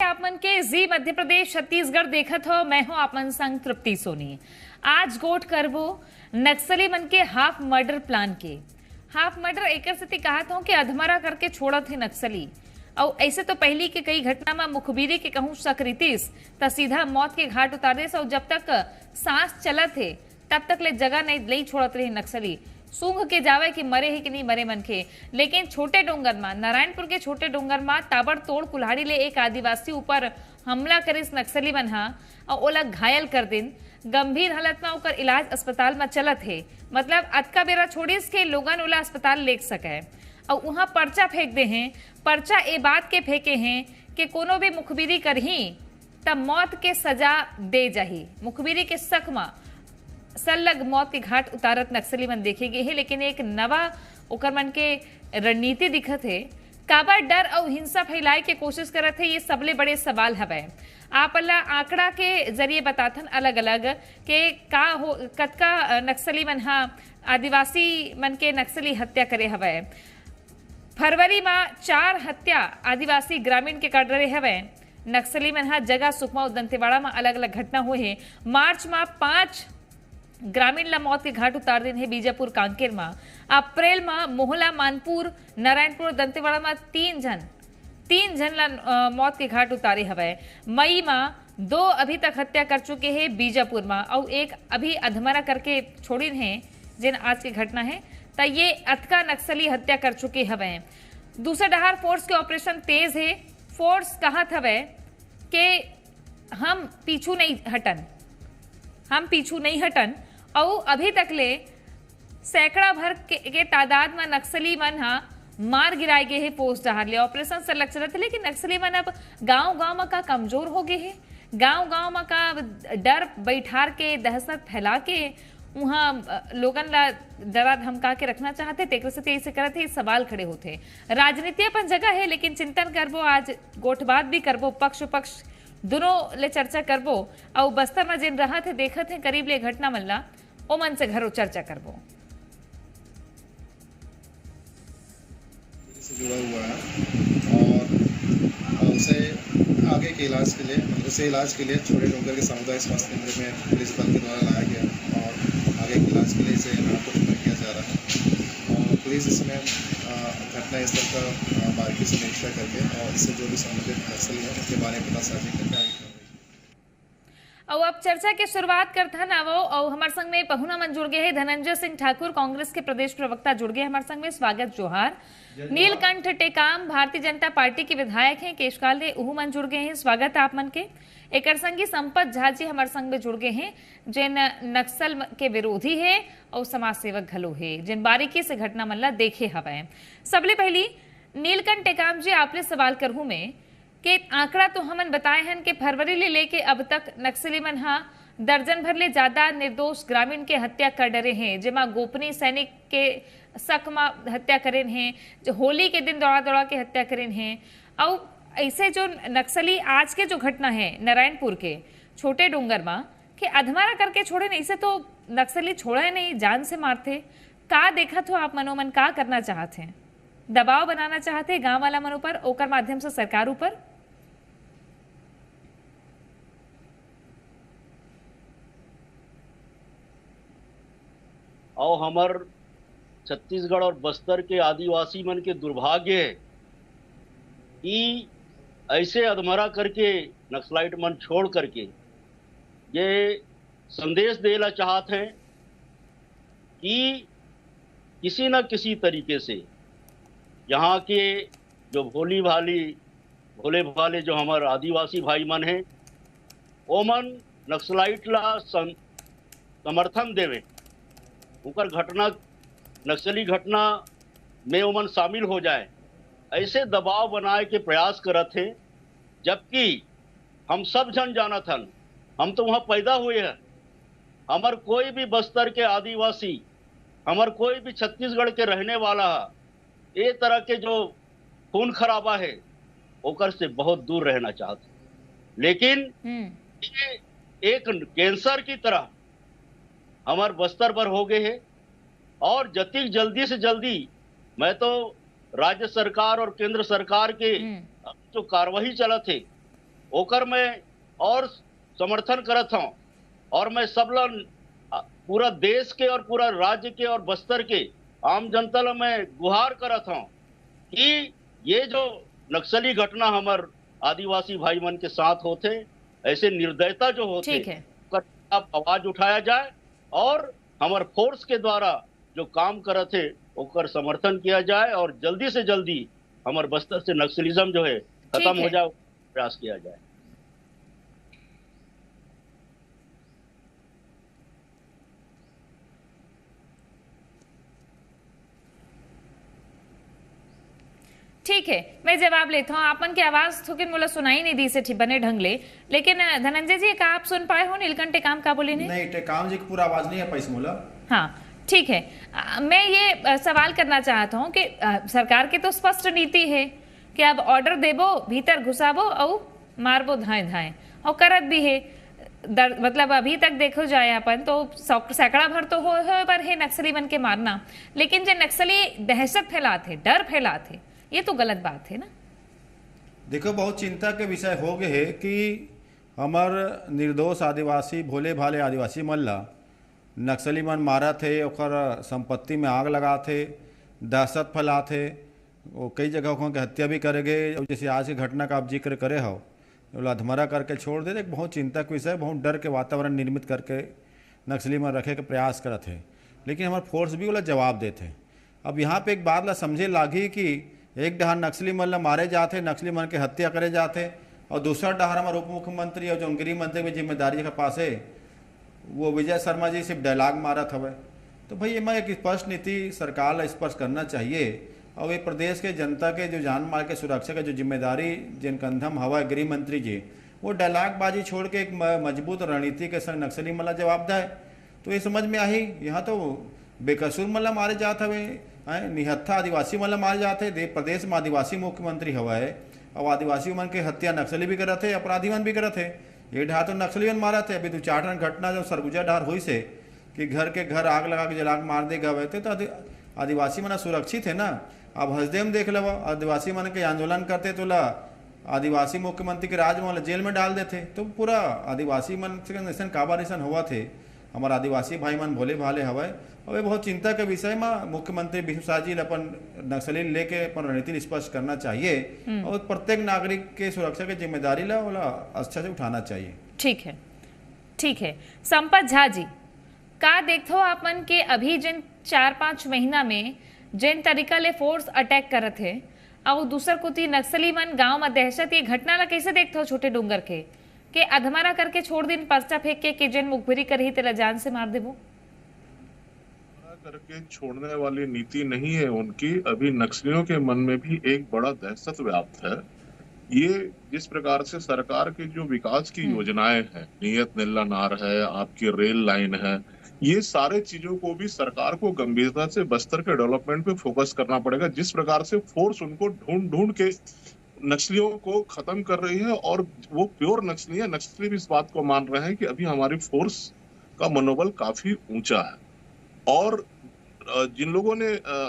आप मन के जी मध्य प्रदेश छत्तीसगढ़ देखत हो। मैं हूं आप मन संग तृप्ति सोनी। आज गोट करबो नक्सली मन के हाफ मर्डर प्लान के। हाफ मर्डर एकर से कहत हो कि अधमरा करके छोड़त है नक्सली। और ऐसे तो पहली के कई घटना में मुखबिरी के कहूं सकरीतिस त सीधा मौत के घाट उतारे से। और जब तक सांस चलत है तब तक ले जगह नहीं छोड़त रही नक्सली। सूंघ के जावे कि मरे ही कि नहीं मरे मन के। लेकिन छोटे डोंगर में, नारायणपुर के छोटे डोंगर में ताबड़तोड़ कुल्हाड़ी ले एक आदिवासी ऊपर हमला करिस नक्सली मन हा और ओला घायल कर दिन। गंभीर हालत में ओकर इलाज अस्पताल में चलत है। मतलब अतका बेरा छोड़िस के लोगन ओला अस्पताल ले सके। और वहां पर्चा फेंक दे हैं। पर्चा ए बात के फेंके हैं कि कोनो भी मुखबिरी करही तब मौत के सजा दे जाही। मुखबिरी के शक में सलग मौत के घाट उतारत नक्सली मन देखे गए हैं। लेकिन एक नवा ओकर मन के रणनीति दिखत है। काबर डर और हिंसा फैलाए के कोशिश करत है, ये सबले बड़े सवाल हवे। आप अल्लाह आंकड़ा के जरिए बताथन अलग अलग के का हो कतका नक्सली मन हा आदिवासी मन के नक्सली हत्या करे हवे। फरवरी में 4 हत्या आदिवासी ग्रामीण के कर रहे हवे नक्सली मन हा। जगह सुकमा और दंतेवाड़ा में अलग अलग घटना हुए हैं। मार्च में 5 ग्रामीण ला मौत के घाट उतार दिन है बीजापुर कांकेर में। अप्रैल में मोहला मानपुर नारायणपुर दंतेवाड़ा में 3 जन ला मौत के घाट उतारे हवे। मई में 2 अभी तक हत्या कर चुके हैं बीजापुर में और एक अभी अधमरा करके छोड़ी हैं जिन आज की घटना है। तो ये अतका नक्सली हत्या कर चुके हवे। दूसरे डहार फोर्स के ऑपरेशन तेज है। फोर्स कहत हवे कि हम पीछू नहीं हटन और अभी तक ले सैकड़ा भर के तादाद में नक्सली मन हा मार गिराए गए हैं। पोस्ट डहार ले ऑपरेशन सलग चलत है। लेकिन नक्सली मन अब गांव में का कमजोर हो गए हैं। गांव में का डर बैठार के दहशत फैला के वहाँ लोगन ला डरा धमका के रखना चाहते। तेकर से तेज से करत है। सवाल खड़े होते। राजनीति अपन जगह है लेकिन चिंतन करबो, आज गोठबात भी करबो, पक्ष दोनों ले चर्चा करबो। और बस्तर में जिन रहा थे देखत है करीब ले घटना मल्ला ओ मन से घरों चर्चा करबो। से जुड़ा हुआ है और उसे आगे के इलाज के लिए छोटे डोंगर के सामुदायिक स्वास्थ्य केंद्र में पुलिस बल के द्वारा लाया गया और आगे के इलाज के लिए इसे नागपुर रेफर किया जा रहा है। और पुलिस इसमें घटना स्थल का बारीकी से निरीक्षण करके और इससे जो भी संबंधित नक्सली है उनके बारे में पता साझी करके आगे। और अब चर्चा की शुरुआत करता ना वो और हमारे संग में पहुना मन जुड़ गए हैं। धनंजय सिंह ठाकुर कांग्रेस के प्रदेश प्रवक्ता जुड़ गए हमारे संग में। स्वागत जोहार। नीलकंठ टेकाम भारतीय जनता पार्टी के विधायक हैं। केशकाल ने उहू मन जुड़ गए हैं। स्वागत आप मन के। एक संगी संपत झा जी हमारे संग में जुड़ गए हैं जिन नक्सल के विरोधी है और समाज सेवक घलो है जिन बारीकी से घटना मल्ला देखे हवे। सबले पहली नीलकंठ टेकाम जी आपने सवाल करहूं मैं कि आंकड़ा तो हमन बताए हैं कि फरवरी ले लेके अब तक नक्सली मन हा दर्जन भर ले ज्यादा निर्दोष ग्रामीण के हत्या कर डरे हैं। जेमा गोपनीय सैनिक के शक में हत्या करें हैं, जो होली के दिन दौड़ा के हत्या करें हैं। और ऐसे जो नक्सली आज के जो घटना है नारायणपुर के छोटे डोंगर में कि अधमरा करके छोड़े नहीं, इसे तो नक्सली छोड़े नहीं, जान से मारते। का देखा तो आप मनोमन का करना चाहते हैं? दबाव बनाना चाहते हैं गांव वाला मनों पर ओकर माध्यम से सरकार ऊपर? और हमार छत्तीसगढ़ और बस्तर के आदिवासी मन के दुर्भाग्य है कि ऐसे अधमरा करके नक्सलाइट मन छोड़ करके ये संदेश देना चाहते हैं कि किसी न किसी तरीके से यहाँ के जो भोले भाले जो हमारे आदिवासी भाई मन हैं वो मन नक्सलाइट ला समर्थन देवे। उनकर घटना नक्सली घटना में उमन शामिल हो जाए ऐसे दबाव बनाए के प्रयास करत हैं। जबकि हम सब जन जानत हन, हम तो वहाँ पैदा हुए हैं। हमार कोई भी बस्तर के आदिवासी, हमार कोई भी छत्तीसगढ़ के रहने वाला है, ये तरह के जो खून खराबा है ओकर से बहुत दूर रहना चाहते। लेकिन ये एक कैंसर की तरह हमार बस्तर पर हो गए हैं। और जल्दी जल्दी से जल्दी मैं तो राज्य सरकार और केंद्र सरकार के जो कार्रवाई चलत है ओकर मैं और समर्थन करत हूं। और मैं सब लन पूरा देश के और पूरा राज्य के और बस्तर के आम जनता ला मैं गुहार करत हूं कि ये जो नक्सली घटना हमार आदिवासी भाई मन के साथ होते, ऐसे निर्दयता जो होते, ठीक है। ओकर खिलाफ आवाज उठाया जाए और हमार फोर्स के द्वारा जो काम करत है ओकर समर्थन किया जाए और जल्दी से जल्दी हमार बस्तर से नक्सलिज्म जो है खत्म हो जाए, प्रयास किया जाए। ठीक है, मैं जवाब लेता हूँ। आपन की आवाज थोकिन मोला सुनाई नहीं दी से बने ढंग ले, लेकिन धनंजय जी का आप सुन पाए हो नीलकंठ टेकाम का बोले नहीं? टेकाम जी की पूरा आवाज नहीं है पैसे मोला। हाँ ठीक है। मैं ये सवाल करना चाहता हूँ कि सरकार की तो स्पष्ट नीति है कि अब ऑर्डर देबो, भीतर घुसाबो और मारबो धाए धाए, और करत भी है। मतलब अभी तक देखो जाए अपन तो सैकड़ा भर तो हो पर है नक्सली बन के मारना, लेकिन जो नक्सली दहशत फैलाते, डर फैलाते, ये तो गलत बात है ना। देखो, बहुत चिंता के विषय हो गए है कि हमार निर्दोष आदिवासी, भोले भाले आदिवासी मन ला नक्सली मन मारा थे, ओकर संपत्ति में आग लगा थे, दहशत फैला थे, वो कई जगह के हत्या भी करे गए। जैसे आज की घटना का आप जिक्र करे हो, अधमरा करके छोड़ दे। एक बहुत चिंता का विषय, बहुत डर के वातावरण निर्मित करके नक्सली मन रखे के प्रयास करते हैं, लेकिन हमारे फोर्स भी वाला जवाब देते। अब यहाँ पे एक बात ला समझे लागी कि एक डहार नक्सली मन ला मारे जाते, नक्सली मन के हत्या करे जाते, और दूसरा डहार हमारे उप मुख्यमंत्री और जो गृह मंत्री की जिम्मेदारी के पास है वो विजय शर्मा जी सिर्फ डायलॉग मारत हवे। तो भाई ये मैं एक स्पष्ट नीति सरकार ला स्पष्ट करना चाहिए, और ये प्रदेश के जनता के जो जान माल के सुरक्षा के जो जिम्मेदारी जिन कंधम हवा गृह मंत्री जी, वो डायलॉगबाजी छोड़ के एक मजबूत रणनीति के संग नक्सली मला जवाब दे। तो ये समझ में आई, यहाँ तो बेकसूर मला मारे जाते हवे, निहत्था आदिवासी मला मारे जाते। प्रदेश में आदिवासी मुख्यमंत्री हवा है, और आदिवासी मन के हत्या नक्सली भी करत है, अपराधी मन भी करत है। ये ढार तो नक्सली मन मारा थे। अभी 2-4 ठन घटना जो सरगुजा ढार हुई से कि घर के घर आग लगा के जलाग मार दे गए थे, तो आदिवासी मन सुरक्षित है ना। अब हसदेव देख लो, आदिवासी मन के आंदोलन करते तो ला आदिवासी मुख्यमंत्री के राज में जेल में डाल देते। तो पूरा आदिवासी मन से ऐसा काबा ऐसा हुआ थे, हमारा आदिवासी भाई मन भोले भाले हवाए। और ये बहुत चिंता के विषय में मुख्यमंत्री विष्णु शाह जी अपन नक्सली लेके अपन रणनीति स्पष्ट करना चाहिए, और प्रत्येक नागरिक के सुरक्षा की जिम्मेदारी ला अच्छा से उठाना चाहिए। ठीक है, ठीक है। संपत झा जी का देखो अपन के अभी जिन 4-5 महीना में जिन तरीका ले फोर्स अटैक करत है, और दूसर कुती नक्सली मन गांव में दहशत, ये घटना ला कैसे देखते हो छोटे डूंगर के अधमरा करके छोड़ दिन, पर्चा फेंक के जिन मुखबिरी करही तेरा जान से मार देबो करके छोड़ने वाली नीति नहीं है उनकी। अभी नक्सलियों के मन में भी एक बड़ा दहशत व्याप्त है। ये जिस प्रकार से सरकार की जो विकास की योजनाएं हैं, नियत नीला नार है, आपकी रेल लाइन है, ये सारे चीजों को भी सरकार को गंभीरता से बस्तर के डेवलपमेंट पे फोकस करना पड़ेगा। जिस प्रकार से फोर्स उनको ढूंढ के नक्सलियों को खत्म कर रही है, और वो प्योर नक्सली है, नक्सली भी इस बात को मान रहे हैं कि अभी हमारी फोर्स का मनोबल काफी ऊंचा है। और जिन लोगों ने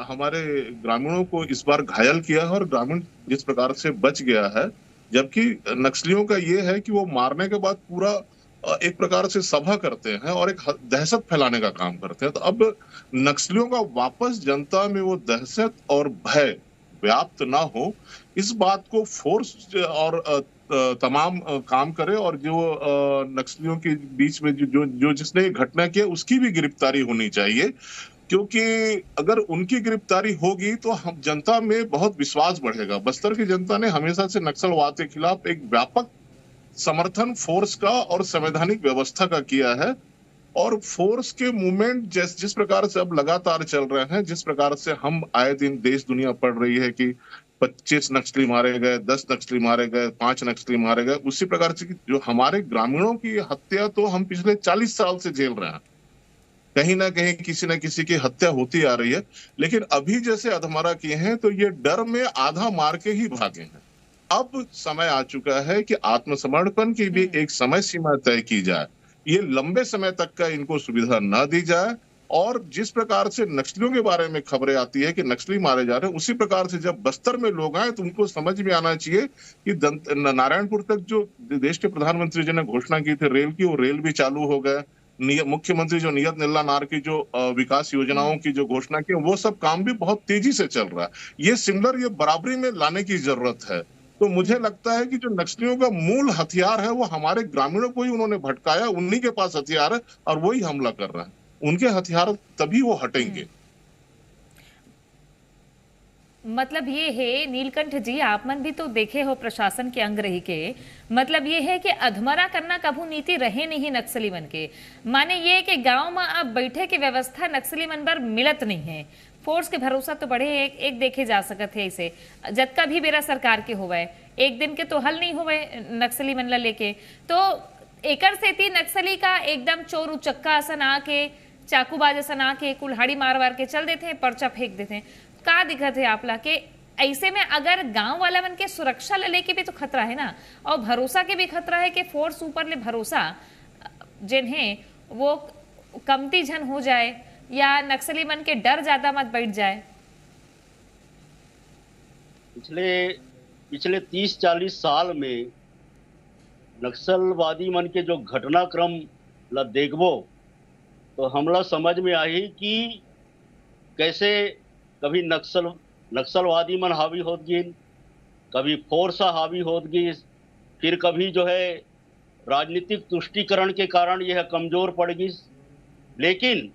हमारे ग्रामीणों को इस बार घायल किया है, और ग्रामीण जिस प्रकार से बच गया है, जबकि नक्सलियों का ये है कि वो मारने के बाद पूरा एक प्रकार से सभा करते हैं और एक दहशत फैलाने का काम करते हैं। तो अब नक्सलियों का वापस जनता में वो दहशत और भय व्याप्त ना हो, इस बात को फोर्स और तमाम काम करे, और जो नक्सलियों के बीच में जो जिसने ये घटना की उसकी भी गिरफ्तारी होनी चाहिए। क्योंकि अगर उनकी गिरफ्तारी होगी तो हम जनता में बहुत विश्वास बढ़ेगा। बस्तर की जनता ने हमेशा से नक्सलवाद के खिलाफ एक व्यापक समर्थन फोर्स का और संवैधानिक व्यवस्था का किया है, और फोर्स के मूवमेंट जिस प्रकार से अब लगातार चल रहे हैं, जिस प्रकार से हम आए दिन देश दुनिया पढ़ रही है कि 25 नक्सली मारे गए, 10 नक्सली मारे गए, 5 नक्सली मारे गए, उसी प्रकार से जो हमारे ग्रामीणों की हत्या तो हम पिछले 40 साल से झेल रहे हैं। कहीं ना कहीं किसी न किसी की हत्या होती आ रही है, लेकिन अभी जैसे अधमरा किए हैं तो ये डर में आधा मार के ही भागे हैं। अब समय आ चुका है कि आत्मसमर्पण की भी एक समय सीमा तय की जाए। ये लंबे समय तक का इनको सुविधा न दी जाए, और जिस प्रकार से नक्सलियों के बारे में खबरें आती है कि नक्सली मारे जा रहे हैं, उसी प्रकार से जब बस्तर में लोग आए तो उनको समझ में आना चाहिए कि नारायणपुर तक जो देश के प्रधानमंत्री जी ने घोषणा की थी रेल की, वो रेल भी चालू हो गए। मुख्यमंत्री जो नियत निल्ला नार की जो विकास योजनाओं की जो घोषणा की, वो सब काम भी बहुत तेजी से चल रहा है। ये सिमिलर, ये बराबरी में लाने की जरूरत है। तो मुझे लगता है कि जो नक्सलियों का मूल हथियार है वो हमारे ग्रामीणों को ही उन्होंने भटकाया, उन्हीं के पास हथियार है और वही हमला कर रहा है। उनके हथियार तभी वो हटेंगे। मतलब ये है नीलकंठ जी, आप मन भी तो देखे हो प्रशासन के अंग रही के, मतलब ये है कि अधमरा करना कभू नीति रहे नहीं नक्सली मन के। माने ये कि गांव में अब बैठे की व्यवस्था नक्सली मन पर मिलत नहीं है। फोर्स के भरोसा तो बढ़े एक देखे जा सकत है इसे, जतका भी बेरा सरकार के होवे एक दिन के तो हल नहीं होवे नक्सली मन ला लेके। तो एकर सेती नक्सली का एकदम चोर उचक्का असन आके, चाकूबाज असन आके, कुल्हाड़ी मार के चल देते हैं, पर्चा फेंक देते हैं। का दिक्कत है आपला के ऐसे में अगर गांव वाला मन के सुरक्षा ले लेके भी तो खतरा है ना, और भरोसा के भी खतरा है कि फोर्स ऊपर ले भरोसा जिन्हें वो कमती झन हो जाए या नक्सली मन के डर ज्यादा मत बैठ जाए। पिछले 30-40 साल में नक्सलवादी मन के जो घटनाक्रम ला देखबो तो हमला समझ में आई कि कैसे कभी नक्सलवादी मन हावी होत गिन, कभी फोर्स हावी होत गिन, फिर कभी जो है राजनीतिक तुष्टीकरण के कारण यह कमजोर पड़ गई। लेकिन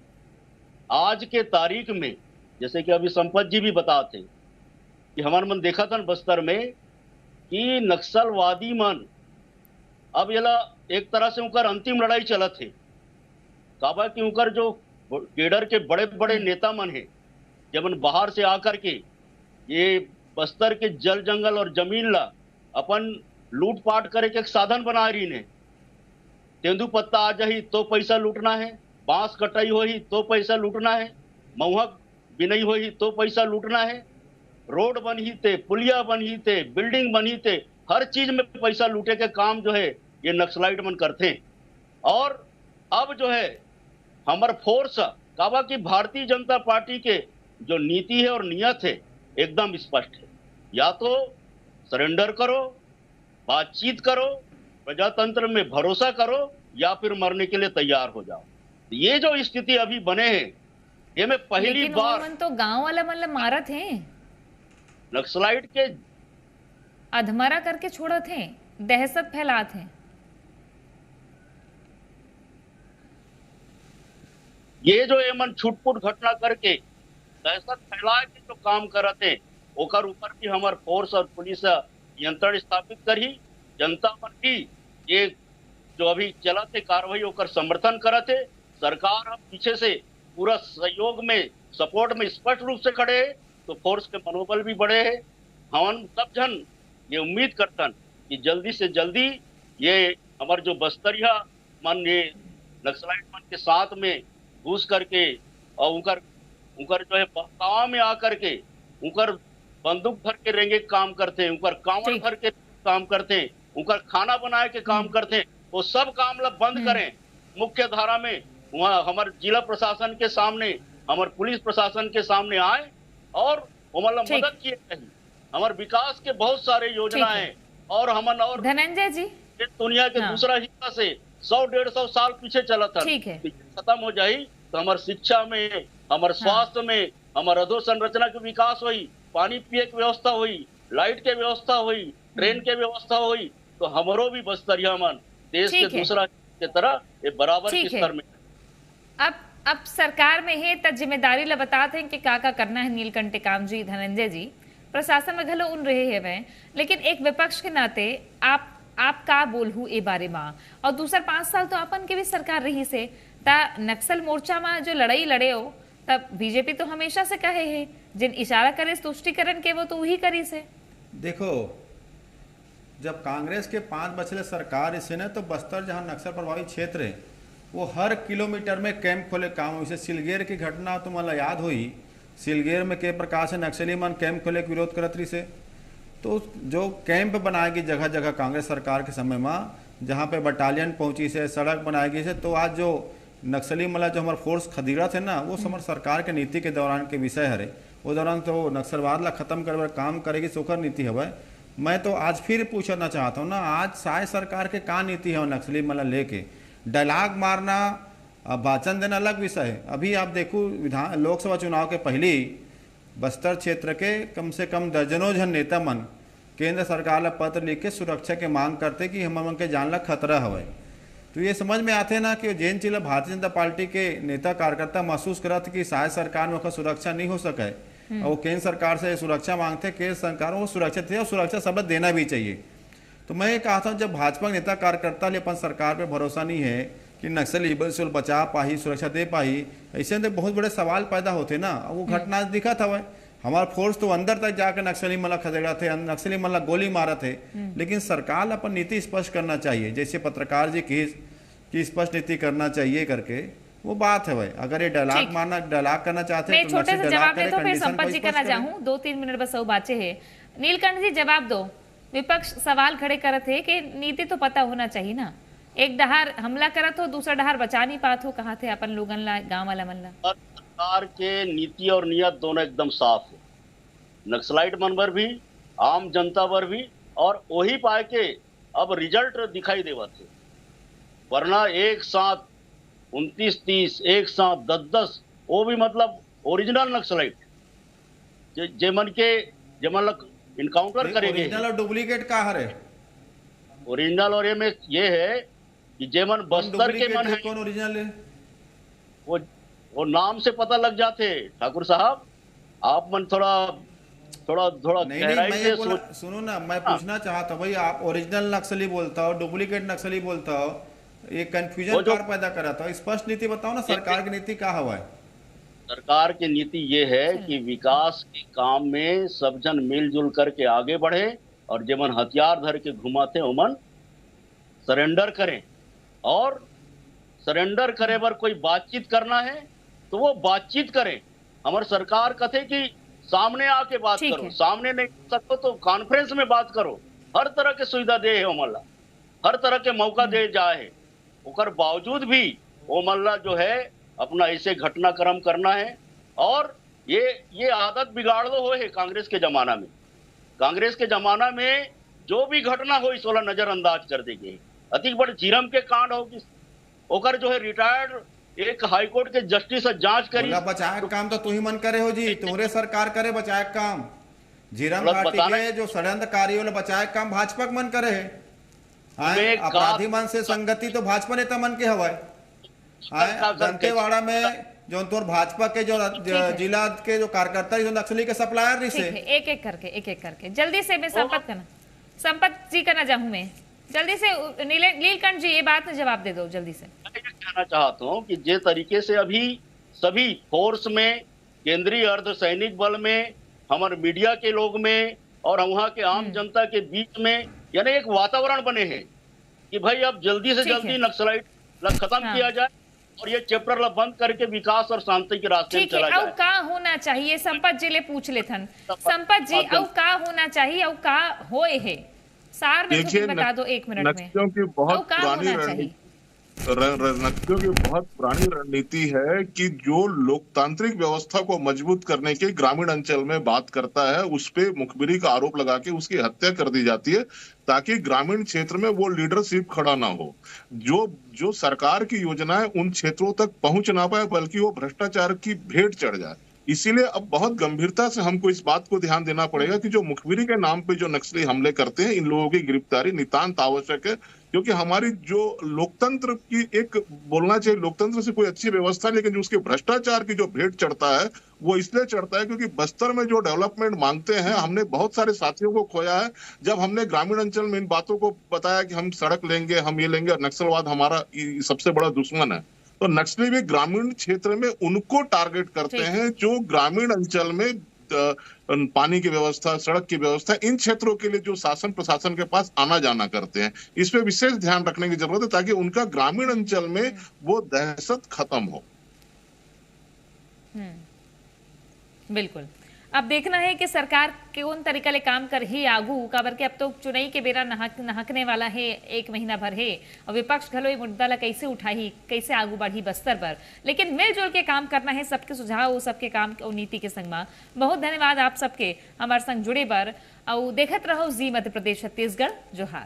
आज के तारीख में जैसे कि अभी संपत जी भी बताते कि हमारे मन देखा था बस्तर में कि नक्सलवादी मन अब यला एक तरह से उनका अंतिम लड़ाई चलत है। काबा कि उनकर जो केडर के बड़े बड़े नेता मन है जब बाहर से आकर के ये बस्तर के जल जंगल और जमीन ला अपन लूटपाट करे के एक साधन बना रही ने। तेंदुपत्ता आ जाही तो पैसा लूटना है, बांस कटाई होही तो पैसा लूटना है, महुआ बिनई होही तो पैसा लूटना है, रोड बनी थे, पुलिया बनी थे, बिल्डिंग बनी थे, हर चीज में पैसा लूटे के काम जो है ये नक्सलाइट मन करते हैं। और अब जो है हमार फोर्स काबा की भारतीय जनता पार्टी के जो नीति है और नियत है एकदम स्पष्ट है, या तो सरेंडर करो, बातचीत करो, प्रजातंत्र में भरोसा करो, या फिर मरने के लिए तैयार हो जाओ। ये जो स्थिति अभी बने हैं ये मैं पहली बार तो गांव वाला मतलब मारत है, नक्सलाइट के अधमरा करके छोड़त है, दहशत फैलात है। ये जो एमन छुटपुट घटना करके दहशत फैलाए के जो काम करते हैं ओकर ऊपर भी हमार फोर्स और पुलिस नियंत्रण स्थापित करी। जनता पर भी ये जो अभी चलते कार्रवाई ओकर समर्थन करते। सरकार अब पीछे से पूरा सहयोग में सपोर्ट में स्पष्ट रूप से खड़े है, तो फोर्स के मनोबल भी बढ़े है। हम सब जन ये उम्मीद करतन कि जल्दी से जल्दी ये हमारे जो बस्तरिया मन ये नक्सलाइट मन के साथ में घुस करके और उनकर जो है बहकावा में आकर के उनकर बंदूक भर के रेंगे काम करते हैं, उनकर कांवड़ भर के काम करते हैं, उनकर खाना बनाए के काम करते हैं, वो सब काम ला बंद करें, मुख्य धारा में वहाँ हमारे जिला प्रशासन के सामने, हमारे पुलिस प्रशासन के सामने आए और मतलब मदद किए कहीं। हमारे विकास के बहुत सारे योजनाएं और हमन और धनंजय जी दुनिया के दूसरा हिस्सा से 100-150 साल पीछे चला था, खत्म हो जाए तो हमारे शिक्षा में, हमारे स्वास्थ्य में, हमारे अधोसंरचना की विकास हुई, पानी पिए की व्यवस्था हुई, लाइट के व्यवस्था हुई, ट्रेन के व्यवस्था हुई, तो हमारो भी बस्तरिया मन देश के दूसरा के तरह ये बराबर के स्तर में। अब सरकार में है तब जिम्मेदारी ला बताते हैं कि का करना है। नीलकंठ काम जी, धनंजय जी, प्रशासन में घलो उन रहे है वह, लेकिन एक विपक्ष के नाते आप का बोलहू ए बारे में, और दूसरा 5 साल तो अपन के भी सरकार रही से ता नक्सल मोर्चा में जो लड़ाई लड़े हो तब बीजेपी तो हमेशा से कहे है जिन इशारा करे तुष्टिकरण के वो तो वही करी से। देखो जब कांग्रेस के 5 बछले सरकार इसे न तो बस्तर जहां नक्सल प्रभावित क्षेत्र है वो हर किलोमीटर में कैंप खोले काम। जैसे सिलगेर की घटना तुम्हारा याद हुई, सिलगेर में के प्रकार से नक्सली मन कैंप खोले के विरोध करत रही से, तो जो कैंप बनाएगी जगह जगह कांग्रेस सरकार के समय में, जहाँ पे बटालियन पहुंची से, सड़क बनाएगी से, तो आज जो नक्सली मतलब जो हमारे फोर्स खदीरा थे ना, वो हमारे सरकार के नीति के दौरान के विषय हरे। वो दौरान तो नक्सलवाद ला खत्म करे काम करेगी सोकर नीति हवे। मैं तो आज फिर पूछना चाहता हूँ ना, आज साय सरकार के का नीति है नक्सली मतलब लेके? डायलॉग मारना, भाषण देना अलग विषय है। अभी आप देखो लोकसभा चुनाव के पहले बस्तर क्षेत्र के कम से कम दर्जनों जन नेता मन केंद्र सरकार ला पत्र लिख के सुरक्षा के मांग करते कि हम मन के जान ला खतरा हवे। तो ये समझ में आते ना कि जैन चीज भारतीय जनता पार्टी के नेता कार्यकर्ता महसूस करत कि शायद सरकार में सुरक्षा नहीं हो सके और वो केंद्र सरकार से सुरक्षा मांगते, केंद्र सरकार वो सुरक्षित है और सुरक्षा शब्द देना भी चाहिए। तो मैं ये कहता हूँ, जब भाजपा नेता कार्यकर्ता ले अपन सरकार पे भरोसा नहीं है कि नक्सली से बचा पाही, सुरक्षा दे पाही, ऐसे तो बहुत बड़े सवाल पैदा होते ना। वो घटना दिखा था, हमारा फोर्स तो अंदर तक जाकर नक्सली मतलब खदेड़ा थे, नक्सली मतलब गोली मारा थे। लेकिन सरकार अपन नीति स्पष्ट करना चाहिए, जैसे पत्रकार जी की स्पष्ट नीति करना चाहिए करके वो बात है भाई। अगर ये डायलॉग मारना, डायलॉग करना चाहते मैं हैं तो छोटे से जवाब दे दो, फिर कंडीशन संपत जी को का ना स्पष्ट करें। चाहूं, 2-3 मिनट बस वो बाचे है। नीलकंठ जी जवाब दो। विपक्ष सवाल खड़े करत है कि नीति तो पता होना चाहिए ना, एक डहार हमला करत हो, दूसरा डहार बचा नहीं पात हो, कहाँ थे अपन लोगन ला, गांव वाला मन ला? सरकार के नीति और नियत दोनों एकदम साफ है, नक्सलाइट मन पर भी, आम जनता पर भी, और वही पाए के अब रिजल्ट दिखाई देवा थे। वरना एक साथ 29-30, एक साथ 10-10, वो भी मतलब ओरिजिनल नक्सलाइट जेमन इनकाउंटर करेंगे। ओरिजिनल और डुप्लीकेट का हरे? ओरिजिनल और ये है कि जेमन बस्तर के मन है, कौन ओरिजिनल है? वो नाम से पता लग जाते। ठाकुर साहब, आप मन थोड़ा नहीं गहराई मैं से ये बोला, सुनो ना, मैं पूछना चाहता हूँ भाई, आप ओरिजिनल नक्सली बोलता हो, डुप्लीकेट नक्सली बोलता हो, ये कंफ्यूजन कार पैदा करा था। स्पष्ट नीति बताओ ना, सरकार की नीति क्या हवा है? सरकार की नीति ये है कि विकास के काम में सब जन मिलजुल करके आगे बढ़े, और जेमन हथियार धर के घुमाते उमन सरेंडर करें, और सरेंडर करे पर कोई बातचीत करना है तो वो बातचीत करें। हमारी सरकार कहते कि सामने आके बात करो, सामने नहीं कर सकते तो कॉन्फ्रेंस में बात करो। हर तरह के सुविधा दे है मल्ला, हर तरह के मौका दे जाए, उकर बावजूद भी वो मल्ला जो है अपना ऐसे घटनाक्रम करना है। और ये आदत बिगाड़ दो है कांग्रेस के जमाना में। कांग्रेस के जमाना में जो भी घटना हो इस वाला नजरअंदाज कर देंगे। अति बड़े जीरम के कांड होगी, ओकर जो है रिटायर्ड एक हाईकोर्ट के जस्टिस जांच करी। बचाए काम तो तू ही मन करे हो जी, तुम्हारे सरकार करे बचाए काम। जीरम घाटी के जो षड्यंत्रकारी वाले बचाए काम भाजपा मन करे है। अपराधी मन से संगति तो भाजपा नेता मन के हवाए। दंतेवाड़ा में जो तोर भाजपा के जो जिला के जो कार्यकर्ता जो नक्सली के सप्लायर रही से एक एक करके जल्दी से मैं संपत जी करना चाहूँ मैं जल्दी से। नीलकंठ जी ये बात में जवाब दे दो जल्दी से। मैं कहना चाहता हूँ कि जिस तरीके से अभी सभी फोर्स में, केंद्रीय अर्धसैनिक बल में, हमारे मीडिया के लोग में और वहाँ के आम जनता के बीच में यानी एक वातावरण बने हैं कि भाई अब जल्दी से जल्दी नक्सलाइट खत्म किया जाए और ये चैप्टर बंद करके विकास और शांति के रास्ते में चला जाए। का होना चाहिए संपत जी ले पूछ लेथन। संपत जी अब का होना चाहिए, अब का होए है सार में तो बता दो 1 मिनट में। नक्सलियों की बहुत पुरानी रणनीति है कि जो लोकतांत्रिक व्यवस्था को मजबूत करने के ग्रामीण अंचल में बात करता है उस पे मुखबिरी का आरोप लगा के उसकी हत्या कर दी जाती है ताकि ग्रामीण क्षेत्र में वो लीडरशिप खड़ा ना हो। जो सरकार की योजनाएं उन क्षेत्रों तक पहुंच ना पाए बल्कि वो भ्रष्टाचार की भेंट चढ़ जाए। इसीलिए अब बहुत गंभीरता से हमको इस बात को ध्यान देना पड़ेगा कि जो मुखबिरी के नाम पे जो नक्सली हमले करते हैं इन लोगों की गिरफ्तारी नितांत आवश्यक है, क्योंकि हमारी जो लोकतंत्र की एक बोलना चाहिए लोकतंत्र से कोई अच्छी व्यवस्था, लेकिन जो उसके भ्रष्टाचार की जो भेंट चढ़ता है वो इसलिए चढ़ता है क्योंकि बस्तर में जो डेवलपमेंट मांगते हैं हमने बहुत सारे साथियों को खोया है। जब हमने ग्रामीण अंचल में इन बातों को बताया कि हम सड़क लेंगे, हम ये लेंगे, नक्सलवाद हमारा सबसे बड़ा दुश्मन है, तो नक्सली भी ग्रामीण क्षेत्र में उनको टारगेट करते हैं जो ग्रामीण अंचल में पानी की व्यवस्था, सड़क की व्यवस्था, इन क्षेत्रों के लिए जो शासन प्रशासन के पास आना जाना करते हैं। इस पे विशेष ध्यान रखने की जरूरत है ताकि उनका ग्रामीण अंचल में वो दहशत खत्म हो। बिल्कुल। अब देखना है कि सरकार कौन तरीका ले काम कर ही आगू काबर के अब तो चुनाई के बेरा नहकने वाला है, 1 महीना भर है और विपक्ष घलो ये मुद्दा ला कैसे उठाही, कैसे आगू बढ़ी बस्तर पर। लेकिन मिलजुल के काम करना है, सबके सुझाव सबके काम और नीति के संग में। बहुत धन्यवाद आप सबके हमारे संग जुड़े बर और देखत रहो जी मध्य प्रदेश छत्तीसगढ़। जोहार।